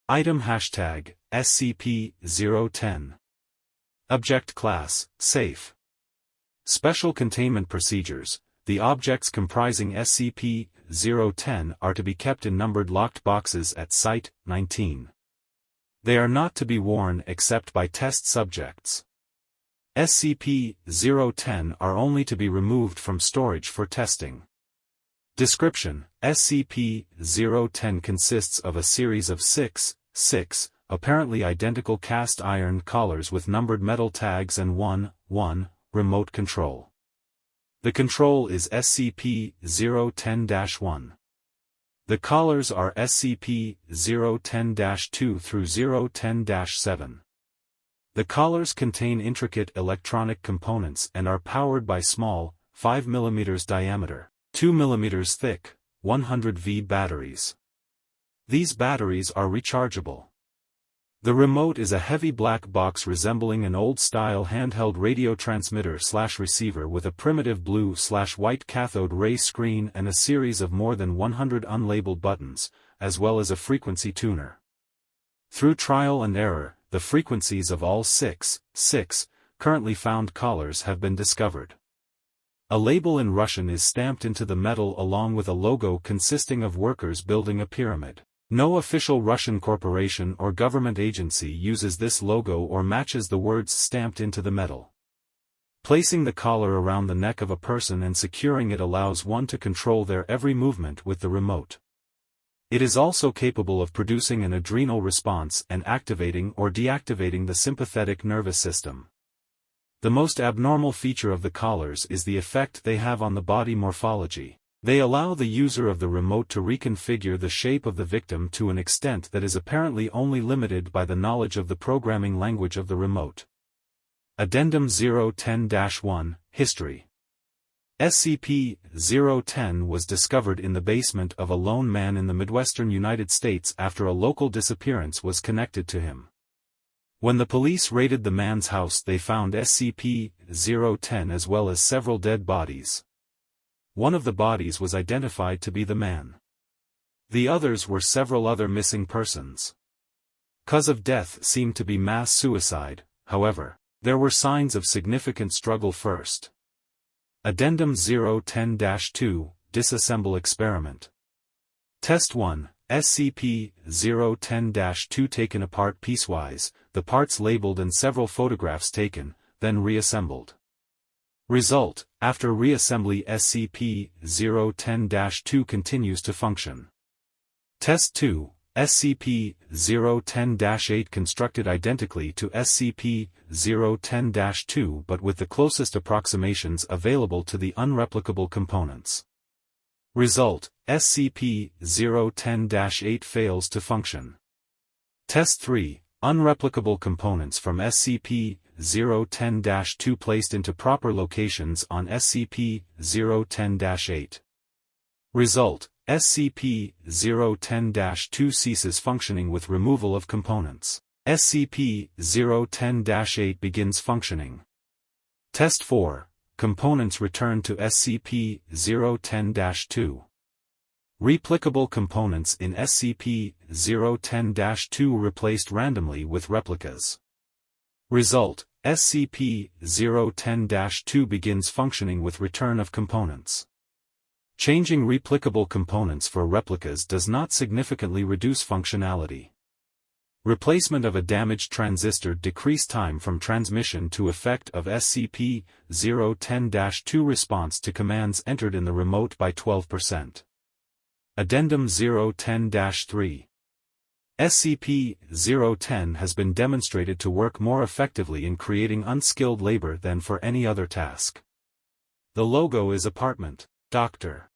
Item hashtag, SCP-010. Object Class, Safe. Special Containment Procedures. The objects comprising SCP-010 are to be kept in numbered locked boxes at Site-19. They are not to be worn except by test subjects. SCP-010 are only to be removed from storage for testing. Description: SCP-010 consists of a series of six apparently identical cast iron collars with numbered metal tags and one remote control. The control is SCP-010-1. The collars are SCP-010-2 through 010-7. The collars contain intricate electronic components and are powered by small, 5 mm diameter, 2 mm thick, 100V batteries. These batteries are rechargeable. The remote is a heavy black box resembling an old-style handheld radio transmitter/receiver with a primitive blue/white cathode ray screen and a series of more than 100 unlabeled buttons, as well as a frequency tuner. Through trial and error, the frequencies of all six currently found collars have been discovered. A label in Russian is stamped into the metal along with a logo consisting of workers building a pyramid. No official Russian corporation or government agency uses this logo or matches the words stamped into the metal. Placing the collar around the neck of a person and securing it allows one to control their every movement with the remote. It is also capable of producing an adrenal response and activating or deactivating the sympathetic nervous system. The most abnormal feature of the collars is the effect they have on the body morphology. They allow the user of the remote to reconfigure the shape of the victim to an extent that is apparently only limited by the knowledge of the programming language of the remote. Addendum 010-1, History. SCP-010 was discovered in the basement of a lone man in the Midwestern United States after a local disappearance was connected to him. When the police raided the man's house, they found SCP-010 as well as several dead bodies. One of the bodies was identified to be the man. The others were several other missing persons. Cause of death seemed to be mass suicide, however, there were signs of significant struggle first. Addendum 010-2, Disassemble Experiment. Test 1, SCP-010-2 taken apart piecewise, the parts labeled and several photographs taken, then reassembled. Result: after reassembly SCP-010-2 continues to function. Test 2, SCP-010-8 constructed identically to SCP-010-2 but with the closest approximations available to the unreplicable components. Result: SCP-010-8 fails to function. Test 3, unreplicable components from SCP-010-2 placed into proper locations on SCP-010-8. Result: SCP-010-2 ceases functioning with removal of components. SCP-010-8 begins functioning. Test 4, components returned to SCP-010-2. Replicable components in SCP-010-2 replaced randomly with replicas. Result: SCP-010-2 begins functioning with return of components. Changing replicable components for replicas does not significantly reduce functionality. Replacement of a damaged transistor decreased time from transmission to effect of SCP-010-2 response to commands entered in the remote by 12%. Addendum 010-3. SCP-010 has been demonstrated to work more effectively in creating unskilled labor than for any other task. The logo is Apartment, Dr.